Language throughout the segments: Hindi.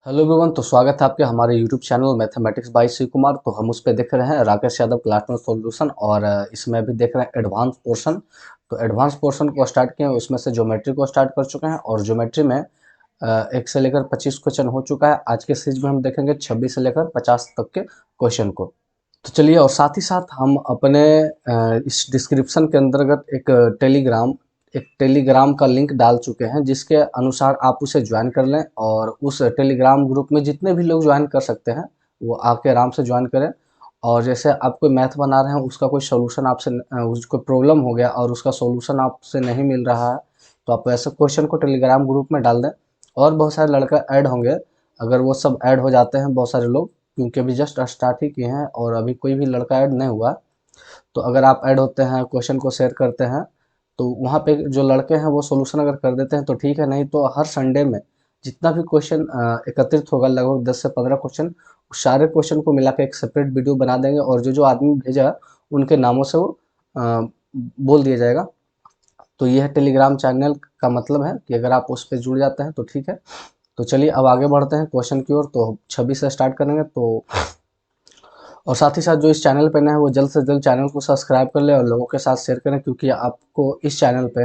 हेलो एवरीवन, तो स्वागत है आपके हमारे YouTube channel mathematics by Shiv Kumar. तो हम उस पर देख रहे हैं राकेश यादव क्लास में सॉल्यूशन, और इसमें अभी देख रहे हैं एडवांस पोर्शन। तो एडवांस पोर्शन को स्टार्ट किए, उसमें से ज्योमेट्री को स्टार्ट कर चुके हैं, और ज्योमेट्री में 1 से लेकर 25 क्वेश्चन हो चुका है। आज के सीरीज में हम देखेंगे 26 से लेकर 50 तक के क्वेश्चन को। तो चलिए, और साथ ही साथ हम अपने इस डिस्क्रिप्शन के अंतर्गत एक टेलीग्राम का लिंक डाल चुके हैं, जिसके अनुसार आप उसे ज्वाइन कर लें, और उस टेलीग्राम ग्रुप में जितने भी लोग ज्वाइन कर सकते हैं वो आके आराम से ज्वाइन करें। और जैसे आप कोई मैथ बना रहे हैं, उसका कोई सोल्यूशन आपसे उसको प्रॉब्लम हो गया और उसका सोल्यूशन आपसे नहीं मिल रहा है, तो आप ऐसे क्वेश्चन को टेलीग्राम ग्रुप में डाल दें, और बहुत सारे लड़का ऐड होंगे। अगर वो सब ऐड हो जाते हैं, बहुत सारे लोग, क्योंकि अभी जस्ट स्टार्ट ही किए हैं और अभी कोई भी लड़का ऐड नहीं हुआ, तो अगर आप ऐड होते हैं, क्वेश्चन को शेयर करते हैं, तो वहाँ पे जो लड़के हैं वो सोल्यूशन अगर कर देते हैं तो ठीक है, नहीं तो हर संडे में जितना भी क्वेश्चन एकत्रित होगा, लगभग 10 से 15 क्वेश्चन, उस सारे क्वेश्चन को मिला के एक सेपरेट वीडियो बना देंगे, और जो जो आदमी भेजा है उनके नामों से वो बोल दिया जाएगा। तो यह टेलीग्राम चैनल का मतलब है कि अगर आप उस पर जुड़ जाते हैं तो ठीक है। तो चलिए, अब आगे बढ़ते हैं क्वेश्चन की ओर। तो 26 से स्टार्ट करेंगे। तो और साथ ही साथ जो इस चैनल पे नए हैं वो जल्द से जल्द चैनल को सब्सक्राइब कर ले और लोगों के साथ शेयर करें, क्योंकि आपको इस चैनल पे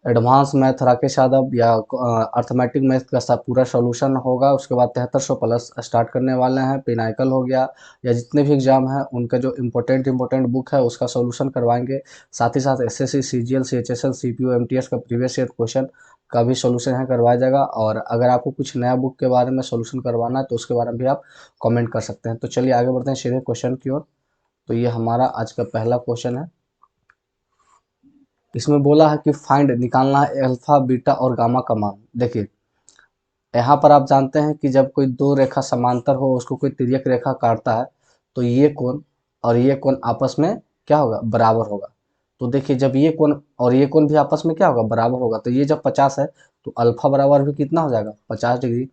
एडवांस मैथ राकेश यादव या अर्थमेटिक मैथ का सब पूरा सॉल्यूशन होगा। उसके बाद 7300 प्लस स्टार्ट करने वाले हैं, पिनाइकल हो गया, या जितने भी एग्जाम हैं उनका जो इम्पोर्टेंट बुक है उसका सॉल्यूशन करवाएंगे। साथ ही साथ SSC CGL CHSL CPO MTS का प्रीवियस ईयर क्वेश्चन का भी सॉल्यूशन है करवाया जाएगा। और अगर आपको कुछ नया बुक के बारे में सॉल्यूशन करवाना है तो उसके बारे में भी आप कमेंट कर सकते हैं। तो चलिए आगे बढ़ते हैं सीधे क्वेश्चन की ओर। तो ये हमारा आज का पहला क्वेश्चन है। इसमें बोला है कि फाइंड निकालना है अल्फा बीटा और गामा का मान। देखिए, यहाँ पर आप जानते हैं कि जब कोई दो रेखा समांतर हो, उसको कोई तिर्यक रेखा काटता है, तो ये कोण और ये कोण आपस में क्या होगा, बराबर होगा। तो देखिए, जब ये कोण और ये कोण भी आपस में क्या होगा, बराबर होगा, तो ये जब 50 है तो अल्फा बराबर भी कितना हो जाएगा, 50 डिग्री।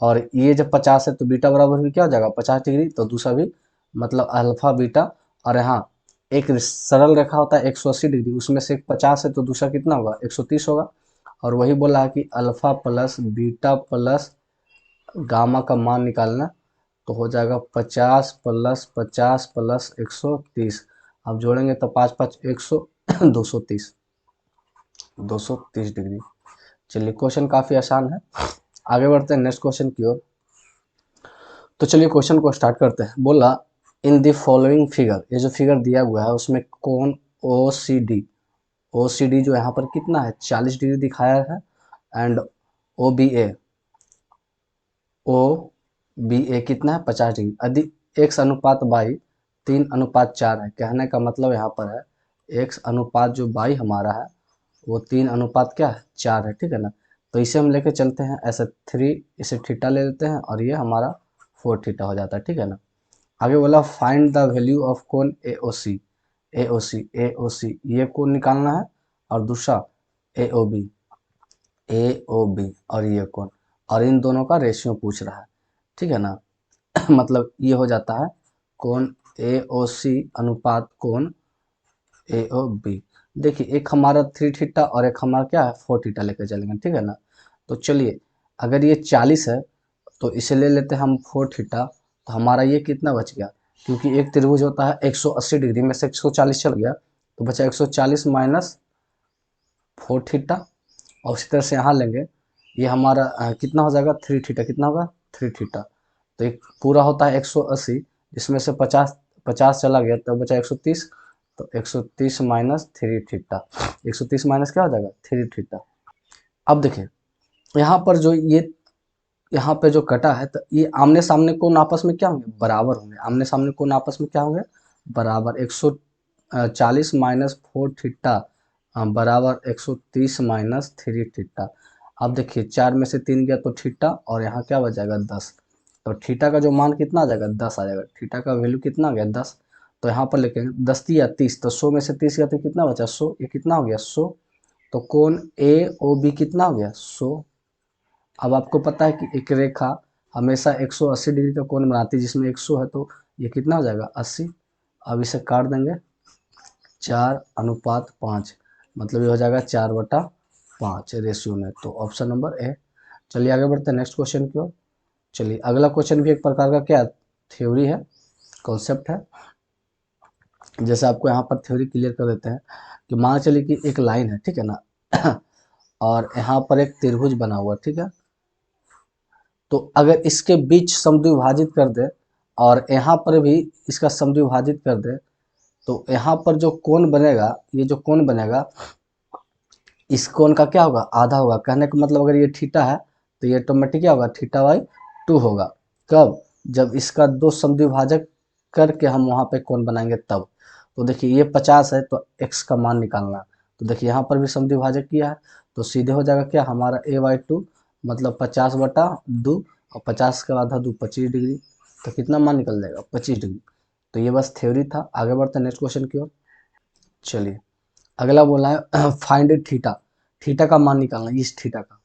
और ये जब 50 है तो बीटा बराबर भी क्या हो जाएगा, 50 डिग्री। तो दूसरा भी मतलब अल्फा बीटा। और यहाँ एक सरल रेखा होता है 180 डिग्री, उसमें से एक 50 है तो दूसरा कितना होगा, 130 होगा। और वही बोला है कि alpha plus beta plus gamma का मान निकालना। तो हो जाएगा 50 प्लस 50 प्लस 130। आप जोड़ेंगे तो 5 5 100 230, 230 डिग्री। चलिए, क्वेश्चन काफ़ी आसान है। आगे बढ़ते हैं नेक्स्ट क्वेश्चन की ओर। तो चलिए क्वेश्चन को स्टार्ट करते हैं। बोला, इन द फॉलोइंग फिगर, ये जो फिगर दिया हुआ है उसमें कोण ओ सी डी, ओ सी डी जो यहाँ पर कितना है, 40 डिग्री दिखाया है। And O B A, O B A कितना है, 50 डिग्री। यदि एक्स अनुपात बाई 3:4 है, कहने का मतलब यहाँ पर है एक्स अनुपात जो बाई हमारा है वो 3 अनुपात क्या है, 4 है, ठीक है ना। तो इसे हम लेके चलते हैं ऐसे 3, इसे थीटा ले लेते हैं और ये हमारा 4 थीटा हो जाता है, ठीक है ना। आगे बोला फाइंड द वैल्यू ऑफ कोण ए ओ सी, ए ओ सी, ए ओ सी, ये कोण निकालना है। और दूसरा ए O B, A O B, और ये कोण, और इन दोनों का रेशियो पूछ रहा है, ठीक है ना। मतलब ये हो जाता है कोण ए ओ सी अनुपात कोण ए ओ बी। देखिए, एक हमारा 3 थीटा और एक हमारा क्या है, 4 थीटा लेकर चलेंगे, ठीक है ना। तो चलिए, अगर ये 40 है तो इसे ले लेते हैं हम 4 थीटा, तो हमारा ये कितना बच गया, क्योंकि एक त्रिभुज होता है 180 डिग्री में से 140 चल गया, तो बचा 140 माइनस 4 थीटा। और उसी तरह से यहाँ लेंगे, ये हमारा कितना हो जाएगा, 3 थीटा, कितना होगा, 3 थीटा। तो एक पूरा होता है 180, जिसमें से 50 50 चला गया तो बचा 130। तो 130 माइनस 3 थीटा, 130 माइनस क्या हो जाएगा, 3 थीटा। अब देखिए, यहाँ पर जो ये यहाँ पे जो कटा है, तो ये आमने सामने कोण आपस में क्या होंगे, बराबर होंगे। आमने सामने कोण आपस में क्या होंगे, बराबर। 140 माइनस 4 थीटा बराबर 130 माइनस 3 थीटा। अब देखिए, 4 में से 3 गया तो थीटा, और यहाँ क्या बच जाएगा, 10। तो थीटा का जो मान कितना आ जाएगा, 10 आ जाएगा। थीटा का वैल्यू कितना आ गया, 10। तो यहाँ पर लिखेंगे 10 या 30, तो 100 में से 30 गया तो कितना बचा, 100। ये कितना हो गया, 100। तो कोण ए ओ बी कितना हो गया, 100। अब आपको पता है कि एक रेखा हमेशा 180 डिग्री का कोण बनाती है, जिसमें 100 है तो ये कितना हो जाएगा, 80। अब इसे काट देंगे 4:5, मतलब ये हो जाएगा 4/5 रेशियो में। तो ऑप्शन नंबर ए। चलिए आगे बढ़ते हैं नेक्स्ट क्वेश्चन की ओर। चलिए अगला क्वेश्चन भी एक प्रकार का क्या थ्योरी है, कॉन्सेप्ट है। जैसे आपको यहाँ पर थ्योरी क्लियर कर देते हैं कि मान चलिए कि एक लाइन है, ठीक है ना और यहाँ पर एक त्रिभुज बना हुआ, ठीक है। तो अगर इसके बीच समद्विभाजित कर दे और यहाँ पर भी इसका समद्विभाजित कर दे, तो यहाँ पर जो कोण बनेगा, ये जो कोण बनेगा, इस कोण का क्या होगा, आधा होगा। कहने का मतलब अगर ये थीटा है तो ये ऑटोमेटिक क्या होगा, थीटा बाई 2 होगा। कब, जब इसका दो समद्विभाजक करके हम वहाँ पे कोण बनाएंगे तब। तो देखिए ये 50 है तो x का मान निकालना। तो देखिए यहाँ पर भी समद्विभाजक किया है तो सीधे हो जाएगा क्या हमारा a/2 मतलब 50/2 और 50 का आधा 2 25 डिग्री। तो कितना मान निकल जाएगा, 25 डिग्री। तो ये बस थ्योरी था। आगे बढ़ते हैं नेक्स्ट क्वेश्चन की ओर। चलिए अगला बोला है फाइंड थीटा, थीटा का मान निकालना, इस थीटा का।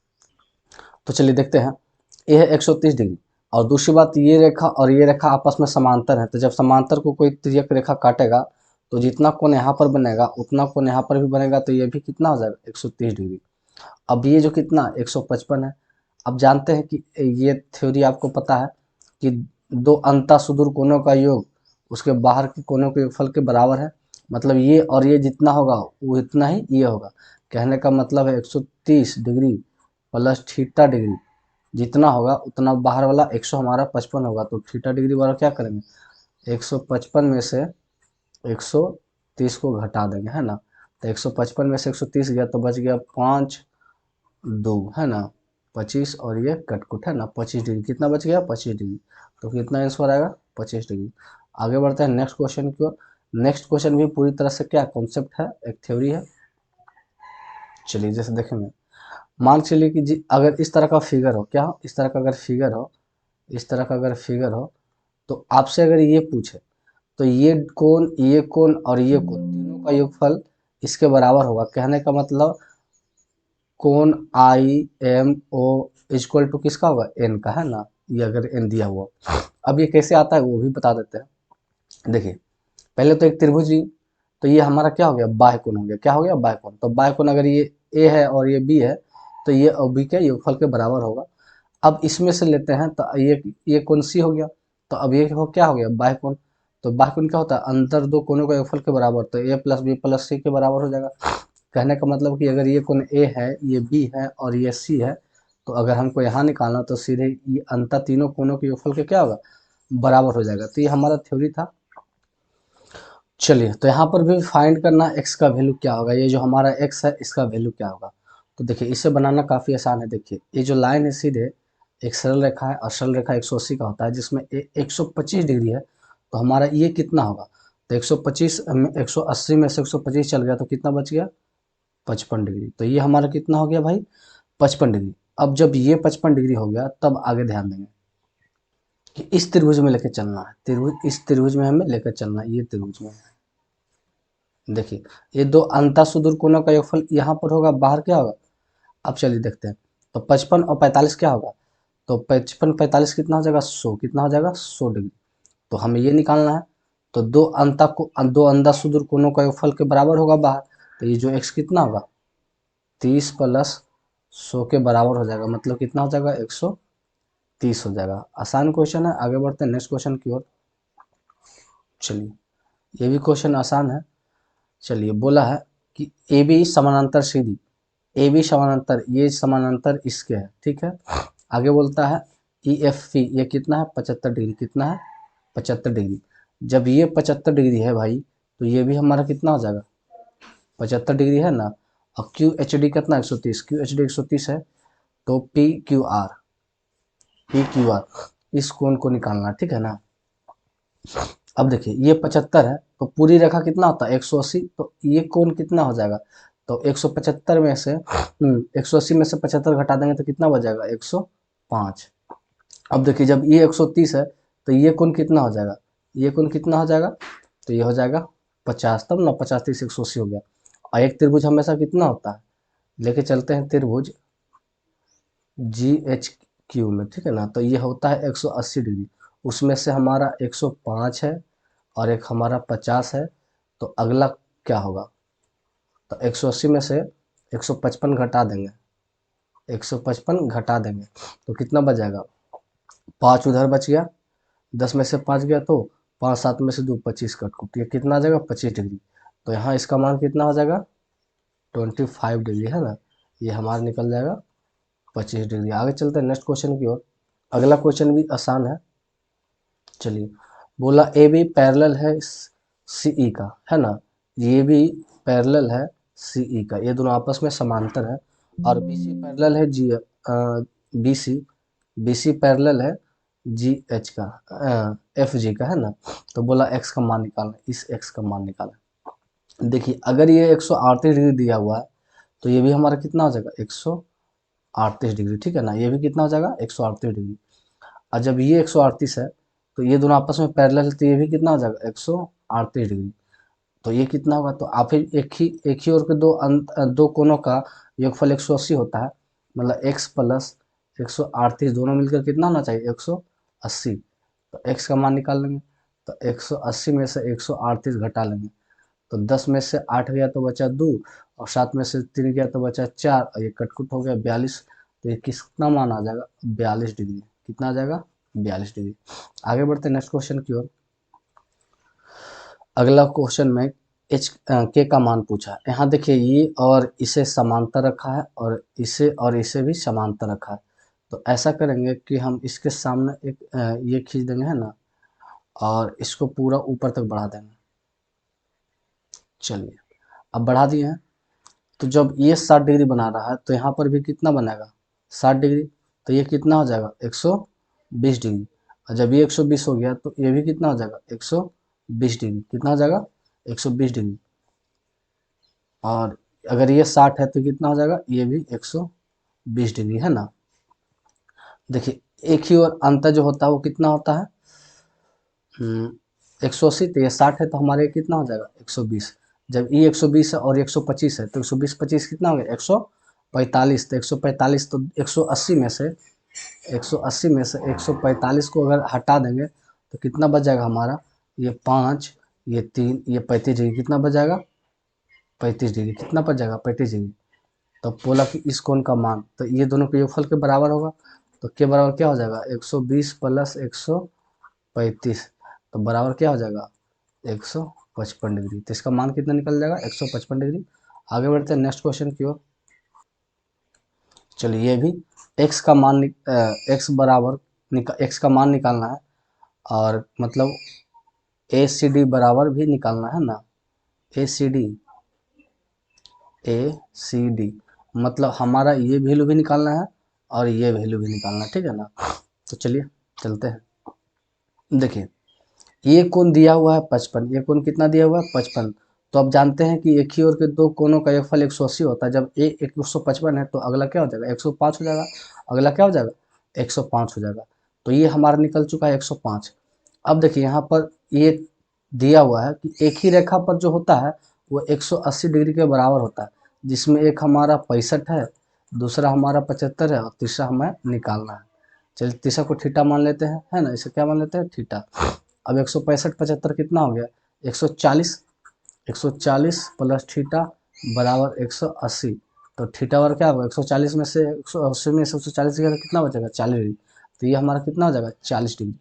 तो चलिए देखते हैं, ये है 130 डिग्री और दूसरी बात ये रेखा और ये रेखा आपस में समांतर है। तो जब समांतर को कोई तिर्यक रेखा काटेगा तो जितना कोण यहाँ पर बनेगा उतना कोण यहाँ पर भी बनेगा। तो ये भी कितना हो जाएगा, 130 डिग्री। अब ये जो कितना 155 है। अब जानते हैं कि ये थ्योरी आपको पता है कि दो अंतः सुदूर कोणों का योग उसके बाहर के कोणों के योगफल के बराबर है। मतलब ये और ये जितना होगा वो इतना ही ये होगा। कहने का मतलब है 130 डिग्री प्लस थीटा डिग्री जितना होगा उतना बाहर वाला 100 हमारा 55 होगा। तो थीटा डिग्री वाला क्या करेंगे, 155 में से 130 को घटा देंगे, है ना। तो 155 में से 130 गया तो बच गया 5 2, है ना, 25 और ये कटकुट, है ना, 25 डिग्री। कितना बच गया, 25 डिग्री। तो कितना आंसर आएगा, 25 डिग्री। आगे बढ़ते हैं नेक्स्ट क्वेश्चन की ओर। नेक्स्ट क्वेश्चन भी पूरी तरह से क्या कॉन्सेप्ट है, एक थ्योरी है। चलिए जैसे देखेंगे, मान चलिए कि जी अगर इस तरह का फिगर हो, क्या हो, इस तरह का अगर फिगर हो, इस तरह का अगर फिगर हो तो आपसे अगर ये पूछे तो ये कोण और ये कोण तीनों का योगफल इसके बराबर होगा। कहने का मतलब कोण I M O equal to किसका होगा, एन का, है ना। ये अगर एन दिया हुआ, अब ये कैसे आता है वो भी बता देते हैं। देखिए पहले तो एक त्रिभुज ली, तो ये हमारा क्या हो गया, बाह्य कोण हो गया। क्या हो गया, बाह्य कोण। तो बाह्य कोण अगर ये ए है और ये बी है तो ये और बी के योगफल के बराबर होगा। अब इसमें से लेते हैं तो ये कोण सी हो गया। तो अब ये क्या हो गया, बाह्य कोण। तो बाह्य कोण क्या होता है, अंतर दो कोणों का योगफल के बराबर। तो ए प्लस बी प्लस सी के बराबर हो जाएगा। कहने का मतलब कि अगर ये कोण ए है, ये बी है और ये सी है, तो अगर हमको यहाँ निकालना तो सीधे ये अंतर तीनों कोणों के योगफल के क्या होगा, बराबर हो जाएगा। तो ये हमारा थ्योरी था। चलिए तो यहाँ पर भी फाइंड करना x का वैल्यू क्या होगा, ये जो हमारा x है इसका वैल्यू क्या होगा। तो देखिए इसे बनाना काफ़ी आसान है। देखिए ये जो लाइन है सीधे एक सरल रेखा है और सरल रेखा 180 का होता है जिसमें 125 डिग्री है। तो हमारा ये कितना होगा, तो 125 180 में से 125 चल गया तो कितना बच गया, 55 डिग्री। तो ये हमारा कितना हो गया भाई, 55 डिग्री। अब जब ये 55 डिग्री हो गया तब आगे ध्यान देंगे कि इस त्रिभुज में लेकर चलना है, त्रिभुज इस त्रिभुज में हमें लेकर चलना है, ये त्रिभुज में। देखिए ये दो अंतः सुदूर कोणों का योगफल यहाँ पर होगा, बाहर क्या होगा। अब चलिए देखते हैं, तो 55 और 45 क्या होगा, तो 55 45 कितना हो जाएगा, 100 कितना हो जाएगा, 100 डिग्री। तो हमें ये निकालना है। तो दो अंतः सुदूर कोणों का योगफल के बराबर होगा बाहर। तो ये जो x कितना होगा, 30 प्लस 100 के बराबर हो जाएगा। मतलब कितना हो जाएगा, 130 हो जाएगा। आसान क्वेश्चन है। आगे बढ़ते हैं नेक्स्ट क्वेश्चन की ओर। चलिए ये भी क्वेश्चन आसान है। चलिए बोला है कि ए बी समानांतर सीधी, ए बी समानांतर, ये समानांतर इसके है, ठीक है। आगे बोलता है ई एफ पी, ये कितना है, 75 डिग्री। कितना है, 75 डिग्री। जब ये 75 डिग्री है भाई तो ये भी हमारा कितना हो जाएगा, 75 डिग्री, है ना। और क्यू एच डी कितना, 130, क्यू एच डी 130 है। तो पी क्यू आर इस कोण को निकालना, ठीक है ना। अब देखिए ये 75 है तो पूरी रेखा कितना होता है, 180। तो ये कोण कितना हो जाएगा, तो 175 में से 180 में से 75 घटा देंगे तो कितना बच जाएगा, 105। अब देखिए जब ये 130 है तो ये कोण कितना हो जाएगा, ये कोण कितना हो जाएगा, तो ये हो जाएगा 50। तब ना 50 30 180 हो गया। और एक त्रिभुज हमेशा कितना होता है, लेके चलते हैं त्रिभुज जी एच क्यू में, ठीक है ना। तो ये होता है 180 डिग्री। उसमें से हमारा 105 है और एक हमारा 50 है। तो अगला क्या होगा, तो 180 में से 155 घटा देंगे, 155 घटा देंगे तो कितना बच जाएगा, 5 उधर बच गया, 10 में से 5 गया तो 5, 7 में से 2, 25 कट कुट, ये कितना आ जाएगा 25 डिग्री। तो यहाँ इसका मान कितना हो जाएगा 25 डिग्री है ना, ये हमारा निकल जाएगा 25 डिग्री। आगे चलते हैं नेक्स्ट क्वेश्चन की ओर। अगला क्वेश्चन भी आसान है। चलिए, बोला ए बी पैरेलल है सी ई का, है ना, ये भी पैरेलल है सी ई का, ये दोनों आपस में समांतर है। और बी सी पैरेलल है G B C B C parallel है जी एच का, एफ जी का, है ना। तो बोला एक्स का मान निकालना, इस एक्स का मान निकालना। देखिए अगर ये 138 डिग्री दिया हुआ है तो ये भी हमारा कितना हो जाएगा 138 डिग्री, ठीक है ना, ये भी कितना हो जाएगा 138 डिग्री। और जब ये 138 है तो ये दोनों आपस में पैरेलल है, तो ये भी कितना हो जाएगा 138 डिग्री। तो ये कितना होगा, तो आप एक ही ओर के दो कोनों का योगफल 180 होता है, मतलब x प्लस 138 दोनों मिलकर कितना होना चाहिए 180। तो x का मान निकाल लेंगे, तो 180 में से 138 घटा लेंगे, तो 10 में से 8 गया तो बचा 2, और 7 में से 3 गया तो बचा 4, और ये कटकुट हो गया 42। तो ये कितना मान आ जाएगा 42 डिग्री, कितना आ जाएगा 42 डिग्री। आगे बढ़ते हैं नेक्स्ट क्वेश्चन की ओर। अगला क्वेश्चन में एच के का मान पूछा है। यहाँ देखिए ये और इसे समांतर रखा है, और इसे भी समांतर रखा है। तो ऐसा करेंगे कि हम इसके सामने एक ये खींच देंगे, है ना, और इसको पूरा ऊपर तक बढ़ा देंगे। चलिए, अब बढ़ा दिए हैं, तो जब ये 60 डिग्री बना रहा है तो यहाँ पर भी कितना बनाएगा 60 डिग्री। तो ये कितना हो जाएगा 120 डिग्री। और जब ये 120 हो गया तो ये भी कितना हो जाएगा 120 डिग्री, कितना हो जाएगा 120 डिग्री। और अगर ये 60 है तो कितना हो जाएगा ये भी 120 डिग्री, है ना। देखिए एक ही और अंतर जो होता है वो कितना होता है 180, तो ये 60 है तो हमारे कितना हो जाएगा 120। जब ये 120 है और 125 है तो 120 25 कितना हो गया 145। तो 145 तो 180 में से 145 को अगर हटा देंगे तो कितना बच जाएगा हमारा, ये 5, ये 3, ये 35 डिग्री, कितना बच जाएगा 35 डिग्री, कितना बच जाएगा 35 डिग्री। तो बोला कि इस कोण का मान, तो ये दोनों के योगफल के बराबर होगा, तो के बराबर क्या हो जाएगा 120 प्लस 135, तो बराबर क्या हो जाएगा 155 डिग्री। तो इसका मान कितना निकल जाएगा 155 डिग्री। आगे बढ़ते हैं नेक्स्ट क्वेश्चन की ओर। चलिए, ये भी x का मान x बराबर x का मान निकालना है, और मतलब ACD बराबर भी निकालना है ना, ACD मतलब हमारा ये वैल्यू भी निकालना है और ये वैल्यू भी निकालना है, ठीक है ना। तो चलिए चलते हैं। देखिए ये कोण दिया हुआ है 55, ये कोण कितना दिया हुआ है 55। तो अब जानते हैं कि एक ही ओर के दो कोणों का योगफल 180 होता है। जब ए 155 है तो अगला क्या हो जाएगा 105 हो जाएगा, अगला क्या हो जाएगा 105 हो जाएगा। तो ये हमारा निकल चुका है 105। अब देखिए यहाँ पर ये दिया हुआ है कि एक ही रेखा पर जो होता है वो 180 डिग्री के बराबर होता है, जिसमें एक हमारा 65 है, दूसरा हमारा 75 है, और तीसरा हमें निकालना है। चलिए तीसरा को थीटा मान लेते हैं, है ना, इसे क्या मान लेते हैं थीटा। अब 165 75 कितना हो गया 140, 140 प्लस थीटा बराबर 180। तो थीटा वर क्या होगा 140 में से 180 में से 140 गया तो कितना बचेगा 40 डिग्री। तो ये हमारा कितना हो जाएगा 40 डिग्री।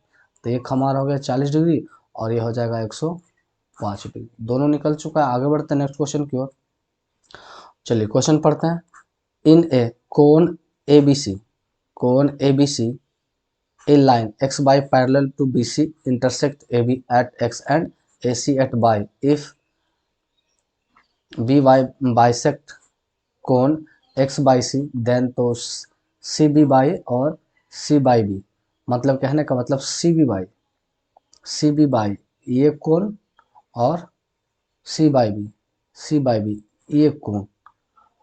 तो एक हमारा हो गया 40 डिग्री और ये हो जाएगा 105 डिग्री, दोनों निकल चुका है। आगे बढ़ते हैं नेक्स्ट क्वेश्चन की ओर। चलिए क्वेश्चन पढ़ते हैं। इन ए कोण A B C a line x y parallel to BC intersect AB at x and AC at y. If BY bisect कोण x by c then तो C B by और C by B, मतलब कहने का मतलब C B by ये कोण और C by B ये कोण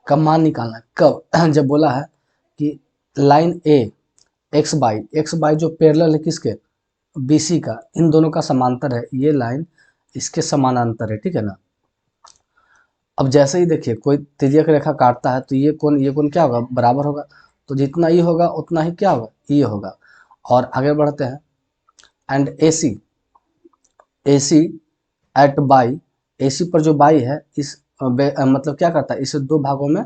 का मान निकालना है। कब जब बोला है कि लाइन ए एक्स बाई जो पैरेलल है किसके BC का, इन दोनों का समांतर है, ये लाइन इसके समानांतर है, ठीक है ना। अब जैसे ही देखिए कोई तिर्यक रेखा काटता है तो ये कोण क्या होगा बराबर होगा, तो जितना ये होगा उतना ही क्या होगा ये होगा। और आगे बढ़ते हैं। And AC at by, AC पर जो बाई है इस मतलब क्या करता है इसे दो भागों में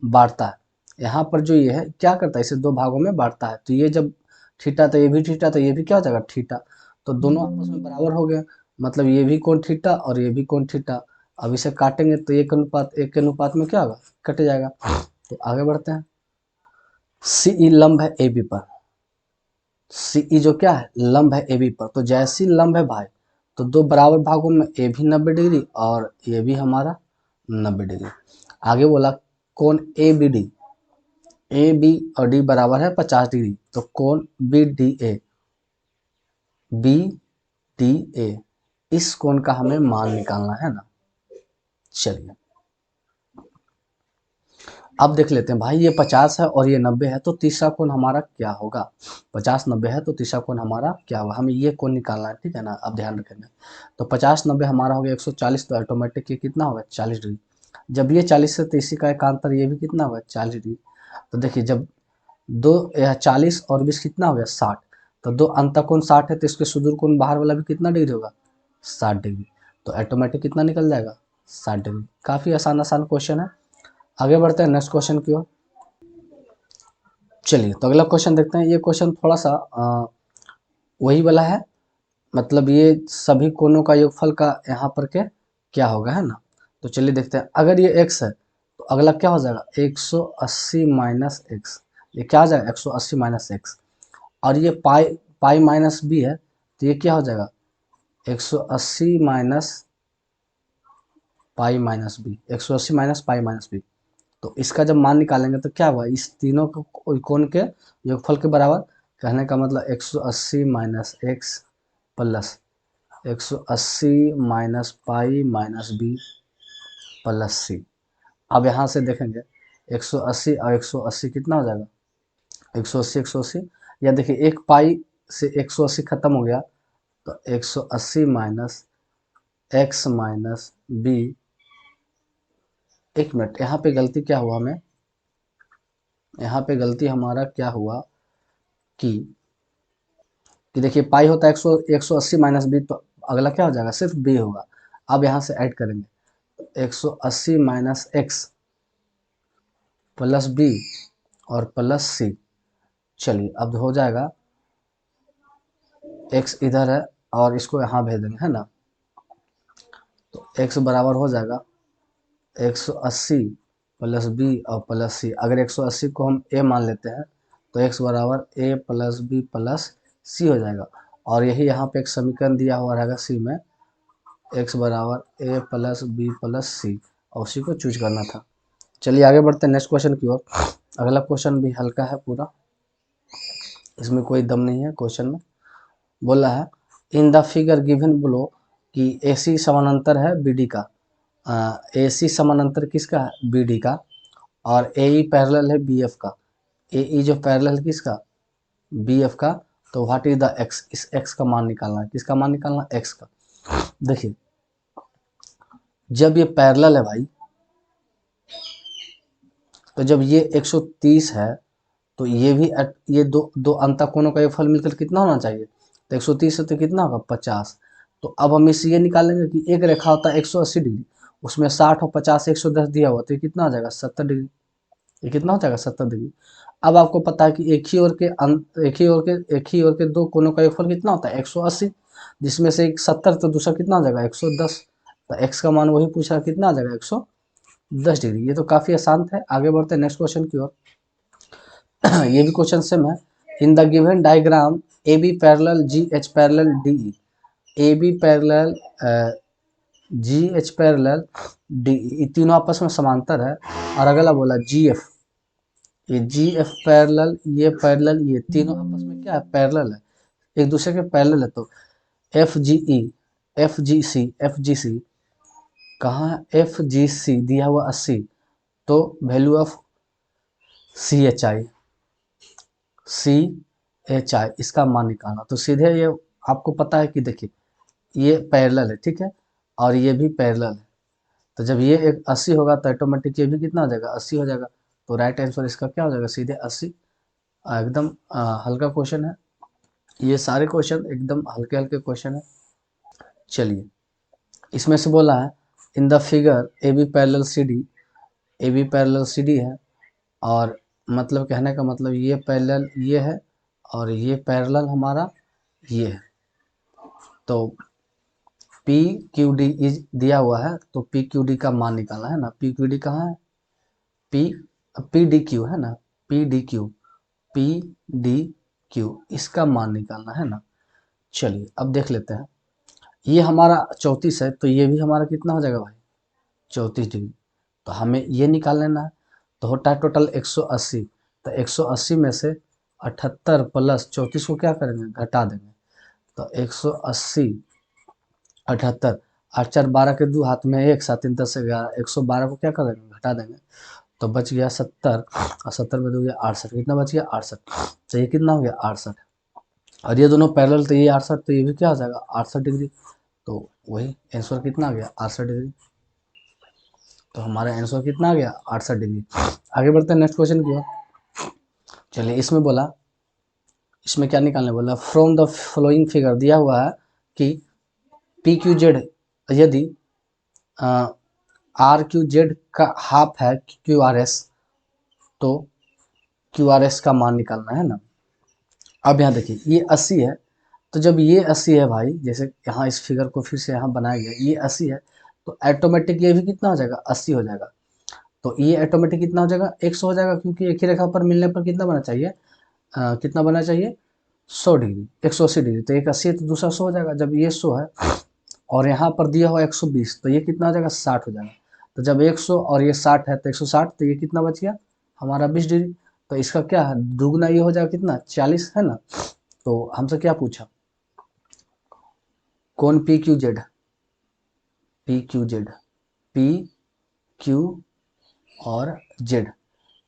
बांटता है। यहाँ पर जो ये है क्या करता है इसे दो भागों में बांटता है। तो ये जब थीटा, तो ये भी थीटा, तो ये भी क्या हो जाएगा थीटा। तो दोनों आपस में बराबर हो गए, मतलब ये भी कोण थीटा और ये भी कोण थीटा। अब इसे काटेंगे तो एक के अनुपात में क्या होगा, कट जाएगा। तो आगे बढ़ते हैं। सी ई लंब है ए बी पर, सी ई जो क्या है लंब है ए बी पर, तो जैसी लंब है भाई तो दो बराबर भागों में ए भी 90 डिग्री और ये भी हमारा 90 डिग्री। आगे बोला कोण A B D, A B और डी बराबर है 50 डिग्री, तो कोण B D A, B D A, इस कोण का हमें मान निकालना है ना। चलिए अब देख लेते हैं भाई, ये 50 है और ये 90 है, तो तीसरा कोण हमारा क्या होगा। 50 90 है तो तीसरा कोण हमारा क्या होगा, हमें ये कोण निकालना है, ठीक है ना। अब ध्यान रखेंगे, तो 50 90 हमारा हो गया 140, तो ऑटोमेटिक ये कितना होगा 40 डिग्री। जब ये 40 से 30 का एकांतर ये भी कितना होगा 40 डिग्री। तो देखिए जब दो 40 और 20 कितना हो गया 60, तो दो अंतःकोण 60 है तो इसके सुदूर कोण बाहर वाला भी कितना डिग्री होगा 60 डिग्री। तो ऑटोमेटिक कितना निकल जाएगा 60 डिग्री। काफ़ी आसान आसान क्वेश्चन है। आगे बढ़ते हैं नेक्स्ट क्वेश्चन की ओर। चलिए तो अगला क्वेश्चन देखते हैं। ये क्वेश्चन थोड़ा सा वही वाला है, मतलब ये सभी कोणों का योगफल का यहाँ पर के क्या होगा, है ना। तो चलिए देखते हैं, अगर ये x है तो अगला क्या हो जाएगा 180 माइनस एक्स, ये क्या आ जाएगा 180 माइनस एक्स। और ये पाई पाई माइनस बी है तो ये क्या हो जाएगा 180 minus pi minus B, 180 minus pi minus B. तो इसका जब मान निकालेंगे तो क्या हुआ, इस तीनों कोण के योगफल के बराबर। कहने का मतलब 180 minus X plus 180 minus pi minus B plus C. अब यहाँ से देखेंगे 180 और 180 कितना हो जाएगा 180 180, या देखिए एक पाई से 180 खत्म हो गया, तो 180 माइनस एक्स माइनस बी। एक मिनट, यहाँ पे गलती क्या हुआ हमें, यहाँ पे गलती हमारा क्या हुआ कि देखिए पाई होता है 180 माइनस बी, तो अगला क्या हो जाएगा सिर्फ बी होगा। अब यहाँ से ऐड करेंगे 180 माइनस एक्स प्लस बी और प्लस सी। चलिए अब हो जाएगा, एक्स इधर है और इसको यहाँ भेज देंगे, है ना। तो एक्स बराबर हो जाएगा 180 प्लस बी और प्लस सी। अगर 180 को हम ए मान लेते हैं तो एक्स बराबर ए प्लस बी प्लस सी हो जाएगा। और यही यहाँ पे एक समीकरण दिया हुआ रहेगा सी में, एक्स बराबर ए प्लस बी प्लस सी, और उसी को चूज करना था। चलिए आगे बढ़ते हैं नेक्स्ट क्वेश्चन की ओर। अगला क्वेश्चन भी हल्का है पूरा, इसमें कोई दम नहीं है क्वेश्चन में। बोला है in the figure given below कि ए सी समानांतर है बी डी का, ए सी समानांतर किसका है बी डी का, और ए ई पैरेलल है बी एफ का। ए ई जो पैरेलल है किसका बी एफ का, तो व्हाट इज द एक्स, इस एक्स का मान निकालना है। किसका मान निकालना है एक्स का। देखिए जब ये पैरेलल है भाई, तो जब ये 130 है तो ये भी ये दो दो अंतःकोणों का योगफल मिलकर कितना होना चाहिए, तो 130 से तो कितना होगा 50। तो अब हम इससे ये निकालेंगे कि एक रेखा होता है 180 डिग्री, उसमें 60 और 50 110 दिया हुआ, तो ये कितना हो जाएगा 70 डिग्री। ये कितना हो जाएगा 70 डिग्री। अब आपको पता है कि एक ही ओर के दो कोनों का योगफल कितना होता है 180, जिसमें से एक 70 तो दूसरा कितना हो जाएगा 110। तो एक्स का मान वही पूछा कितना आ जाएगा 110 डिग्री। ये तो काफ़ी आसान था। आगे बढ़ते हैं नेक्स्ट क्वेश्चन की ओर। ये भी क्वेश्चन सेम है। In the given diagram A B parallel G H parallel D E, A B parallel G H parallel D E, तीनों आपस में समांतर है। और अगला बोला जी एफ, ये जी एफ पैरेलल ये पैरेलल, ये तीनों आपस में क्या है पैरेलल है, एक दूसरे के पैरेलल है। तो F G E F G सी कहाँ है, एफ जी सी दिया हुआ 80, तो value of C H I इसका मान निकालना। तो सीधे ये आपको पता है कि देखिए ये पैरेलल है, ठीक है, और ये भी पैरेलल है। तो जब ये एक 80 होगा तो ऑटोमेटिक ये भी कितना हो जाएगा 80 हो जाएगा। तो राइट आंसर इसका क्या हो जाएगा सीधे 80। एकदम हल्का क्वेश्चन है, ये सारे क्वेश्चन एकदम हल्के हल्के क्वेश्चन है। चलिए इसमें से बोला है in the figure A B parallel C D, A B parallel C D है, और मतलब कहने का मतलब ये पैरेलल ये है और ये पैरेलल हमारा ये है। तो पी क्यू डी दिया हुआ है, तो पी क्यू डी का मान निकालना है ना। पी क्यू डी कहाँ है, पी पी डी क्यू है ना, P D Q, P D Q, इसका मान निकालना है ना। चलिए अब देख लेते हैं। ये हमारा 34 है, तो ये भी हमारा कितना हो जाएगा भाई, 34 डिग्री। तो हमें ये निकाल लेना है। तो होता है टोटल 180। तो 180 में से 78 प्लस 34 को क्या करेंगे, घटा देंगे। तो 180 78, 8 4 12 के 2 हाथ में 1, 7 3 10 11, 112 को क्या कर देंगे, घटा देंगे। तो बच गया 70, और 70 में 2 गया 68, कितना बच गया 68। तो ये कितना हो गया 68, और ये दोनों पैरेलल, तो ये 68, तो ये भी क्या हो जाएगा 68 डिग्री। तो वही आंसर कितना आ गया 68 डिग्री। तो हमारा आंसर कितना आ गया 68 डिग्री। आगे बढ़ते हैं नेक्स्ट क्वेश्चन की ओर। चलिए इसमें बोला, इसमें क्या निकालने बोला, फ्रॉम द फॉलोइंग फिगर दिया हुआ है कि पी क्यू जेड यदि आर क्यू जेड का हाफ है क्यू आर एस, तो क्यू आर एस का मान निकालना है ना। अब यहाँ देखिए ये 80 है, तो जब ये 80 है भाई, जैसे यहाँ इस फिगर को फिर से यहाँ बनाया गया, ये 80 है, तो ऑटोमेटिक ये भी कितना हो जाएगा 80 हो जाएगा। तो ये ऑटोमेटिक कितना हो जाएगा 100 हो जाएगा, क्योंकि एक ही रेखा पर मिलने पर कितना बना चाहिए, कितना बना चाहिए 100 डिग्री, 180 डिग्री। तो एक 80 है तो दूसरा 100 हो जाएगा। जब ये 100 है और यहाँ पर दिया हुआ 120, तो ये कितना हो जाएगा 60 हो जाएगा। तो जब 100 और ये 60 है तो 160, तो ये कितना बच गया हमारा 20 डिग्री। तो इसका क्या है, दुगना ये हो जाएगा कितना 40 है ना। तो हमसे क्या पूछा, कौन P Q Z, P Q Z, P Q और जेड।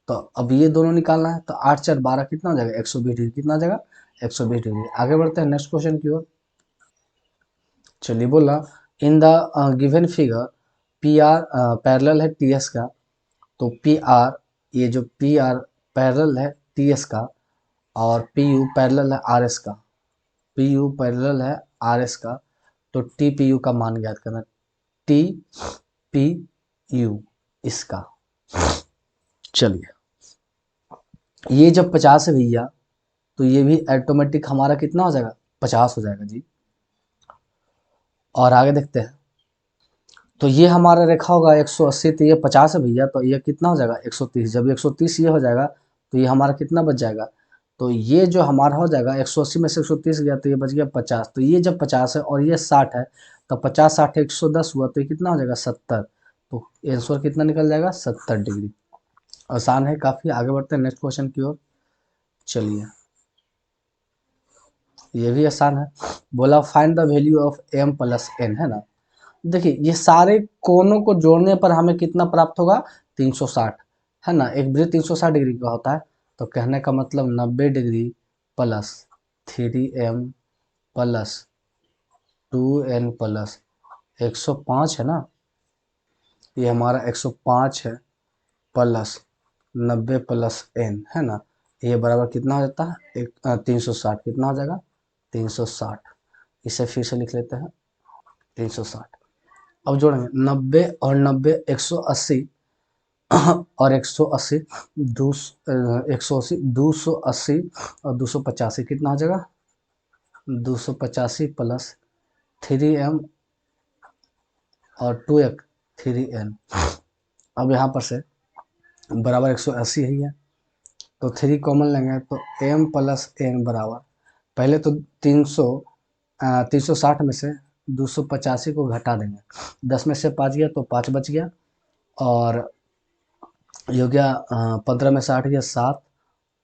तो अब ये दोनों निकालना है। तो 8 4 12 कितना हो जाएगा 120 डिग्री, कितना हो जाएगा 120 डिग्री। आगे बढ़ते हैं नेक्स्ट क्वेश्चन की ओर। चलिए बोला, इन the given figure P R parallel है टी एस का। तो पी आर, ये जो पी आर पैरेलल है टी एस का, और पी यू पैरेलल है आर एस का, पी यू पैरेलल है आर एस का। तो टी पी यू का मान ज्ञात करना, टी पी यू इसका। चलिए ये जब 50 है भैया, तो ये भी ऑटोमेटिक हमारा कितना हो जाएगा 50 हो जाएगा जी। और आगे देखते हैं। तो ये हमारा रेखा होगा 180, तो ये 50 है भैया, तो ये कितना हो जाएगा 130। जब 130 ये हो जाएगा, तो ये हमारा कितना बच जाएगा, तो ये जो हमारा हो जाएगा 180 में से 130 गया, तो ये बच गया 50। तो ये जब 50 है और ये 60 है, तो 50 60 110 हुआ, तो ये कितना हो जाएगा 70। तो आंसर कितना निकल जाएगा 70 डिग्री। आसान है काफ़ी। आगे बढ़ते हैं नेक्स्ट क्वेश्चन की ओर। चलिए ये भी आसान है। बोला find the value of m plus n, है ना। देखिए ये सारे कोनों को जोड़ने पर हमें कितना प्राप्त होगा 360, है ना। एक वृत्त 360 डिग्री का होता है। तो कहने का मतलब 90 degree plus 3m plus 2n plus 105 है ना। ये हमारा 105 है प्लस 90 प्लस n, है ना। ये बराबर कितना हो जाता है 360, कितना हो जाएगा 360। इसे फिर से लिख लेते हैं 360। अब जोड़ेंगे 90 और 90 180, और 180 180 280 और 285 कितना हो जाएगा 285 प्लस 3m और 2 3n। अब यहाँ पर से बराबर 180 ही है, तो 3 कॉमन लेंगे, तो m प्लस n बराबर, पहले तो 360 में से 285 को घटा देंगे। 10 में से 5 गया तो 5 बच गया, और ये हो गया 15 में से 8 गया 7,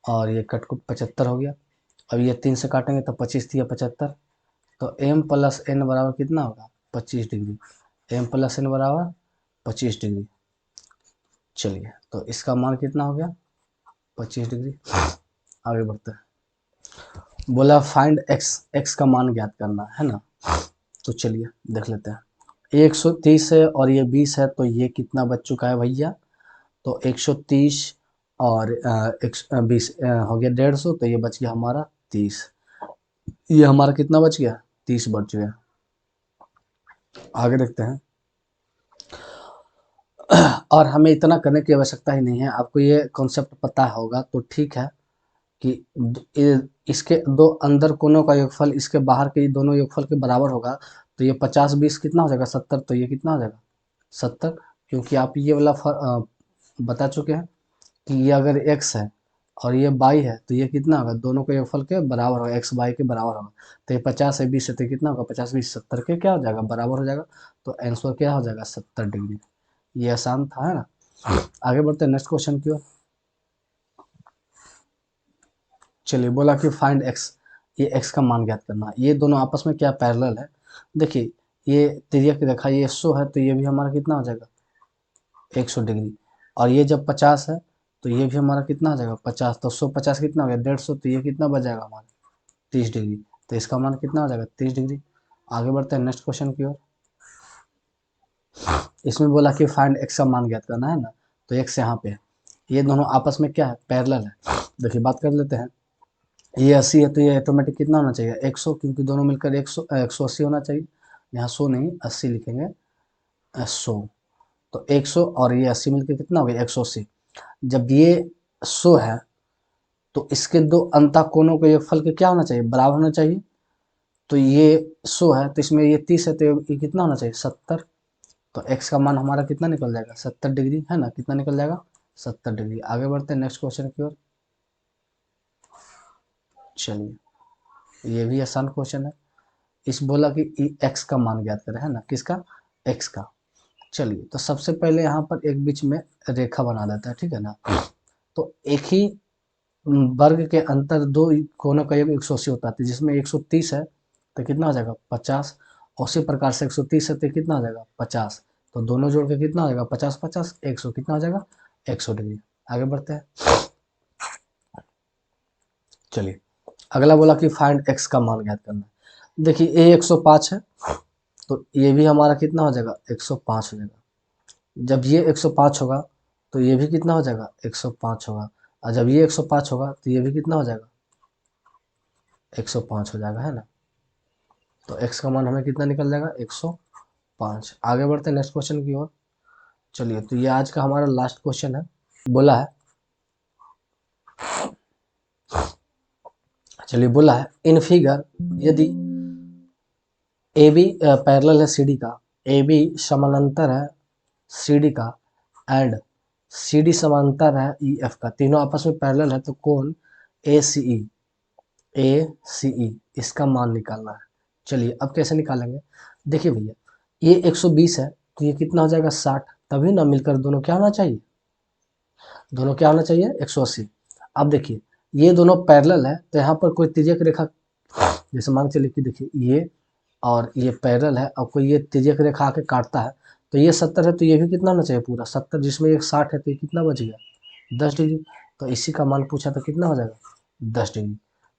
और ये कटकुट 75 हो गया। अब ये 3 से काटेंगे तो 25 दिया 75। तो m प्लस n बराबर कितना होगा 25 डिग्री, m प्लस n बराबर 25 डिग्री। चलिए तो इसका मान कितना हो गया 25 डिग्री। आगे बढ़ते हैं। बोला फाइंड x, x का मान ज्ञात करना है ना। तो चलिए देख लेते हैं। 130 है और ये 20 है, तो ये कितना बच चुका है भैया, तो 130 और 20 हो गया 150, तो ये बच गया हमारा 30। ये हमारा कितना बच गया 30 बच गया। आगे देखते हैं। और हमें इतना करने की आवश्यकता ही नहीं है, आपको ये कॉन्सेप्ट पता होगा तो ठीक है, कि इसके दो अंदर कोनों का योगफल इसके बाहर के दोनों योगफल के बराबर होगा, तो ये 50-20 कितना हो जाएगा 70, तो ये कितना हो जाएगा 70, क्योंकि आप ये वाला बता चुके हैं कि ये अगर x है और ये y है तो ये कितना होगा, दोनों के योगफल के बराबर होगा, x y के बराबर होगा। तो ये 50 है 20 है तो कितना होगा 50-20 70 के क्या हो जाएगा बराबर हो जाएगा, तो आंसर क्या हो जाएगा 70 डिग्री। ये आसान था, है ना। आगे बढ़ते हैं नेक्स्ट क्वेश्चन की ओर। चलिए बोला कि फाइंड x, ये x का मान ज्ञात करना। ये दोनों आपस में क्या पैरेलल है, देखिए ये तिर्यक रेखा ये 100 है तो ये भी हमारा कितना हो जाएगा 100 डिग्री, और ये जब 50 है तो ये भी हमारा कितना हो जाएगा 50, तो 150 कितना हो गया 150, तो ये कितना बच जाएगा हमारा 30 डिग्री, तो इसका मान कितना हो जाएगा 30 डिग्री। आगे बढ़ते हैं नेक्स्ट क्वेश्चन की ओर। इसमें बोला कि फाइंड x का मान ज्ञात करना है ना, तो x यहाँ पे है, ये दोनों आपस में क्या है पैरेलल है। देखिए बात कर लेते हैं, ये 80 है तो ये ऑटोमेटिक कितना होना चाहिए 100, क्योंकि दोनों मिलकर 180 होना चाहिए, यहाँ 100 नहीं 80 लिखेंगे 100, तो 100 और ये 80 मिलकर कितना हो गया 180। जब ये 100 है तो इसके दो अंतः कोणों के योगफल के क्या होना चाहिए बराबर होना चाहिए, तो ये 100 है तो इसमें ये 30 है तो ये कितना होना चाहिए 70, तो x का मान हमारा कितना निकल जाएगा 70 डिग्री, है ना, कितना निकल जाएगा 70 डिग्री। आगे बढ़ते हैं नेक्स्ट क्वेश्चन की ओर। चलिए ये भी आसान क्वेश्चन है, इस बोला कि x का मान ज्ञात करें, है ना, किसका x का। चलिए तो सबसे पहले यहाँ पर एक बीच में रेखा बना देता है, ठीक है ना। तो एक ही वर्ग के अंतर दो कोनों का योग 180 होता है, जिसमें 130 है तो कितना हो जाएगा 50, उसी प्रकार से 130 है तो कितना हो जाएगा 50, तो दोनों जोड़ के कितना हो जाएगा 50-50 100 कितना हो जाएगा 100 डिग्री। आगे बढ़ते हैं। चलिए अगला बोला कि फाइंड x का मान ज्ञात करना है। देखिए ये 105 है तो ये भी हमारा कितना हो जाएगा 105 हो जाएगा। जब ये 105 होगा तो ये भी कितना हो जाएगा 105 होगा, और जब ये 105 होगा तो ये भी कितना हो जाएगा 105 हो जाएगा, है ना। तो x का मान हमें कितना निकल जाएगा 105। आगे बढ़ते हैं नेक्स्ट क्वेश्चन की ओर। चलिए तो ये आज का हमारा लास्ट क्वेश्चन है। बोला है, चलिए बोला है इन फिगर यदि ए बी पैरेलल है सी डी का, ए बी समानांतर है सी डी का, एंड सी डी समांतर है ई एफ का, तीनों आपस में पैरेलल है, तो कौन ए सी ई इसका मान निकालना है। चलिए अब कैसे निकालेंगे, देखिए भैया ये 120 है तो ये कितना हो जाएगा 60, तभी ना मिलकर दोनों क्या होना चाहिए, दोनों क्या होना चाहिए 180। अब देखिए ये दोनों पैरेलल है तो यहाँ पर कोई तिर्यक रेखा, जैसे मान के चलिए कि देखिए ये और ये पैरेलल है और कोई ये तिर्यक रेखा आके काटता है, तो ये 70 है तो ये भी कितना होना चाहिए पूरा 70, जिसमें एक 60 है तो ये कितना बच गया 10 डिग्री, तो इसी का मान पूछा तो कितना हो जाएगा 10 डिग्री।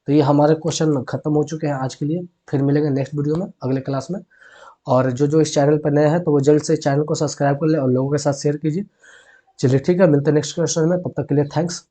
तो ये हमारे क्वेश्चन खत्म हो चुके हैं आज के लिए, फिर मिलेंगे नेक्स्ट वीडियो में अगले क्लास में। और जो इस चैनल पर नए हैं तो वो जल्द से चैनल को सब्सक्राइब कर ले और लोगों के साथ शेयर कीजिए। चलिए ठीक है, मिलते हैं नेक्स्ट क्वेश्चन में, तब तक के लिए थैंक्स।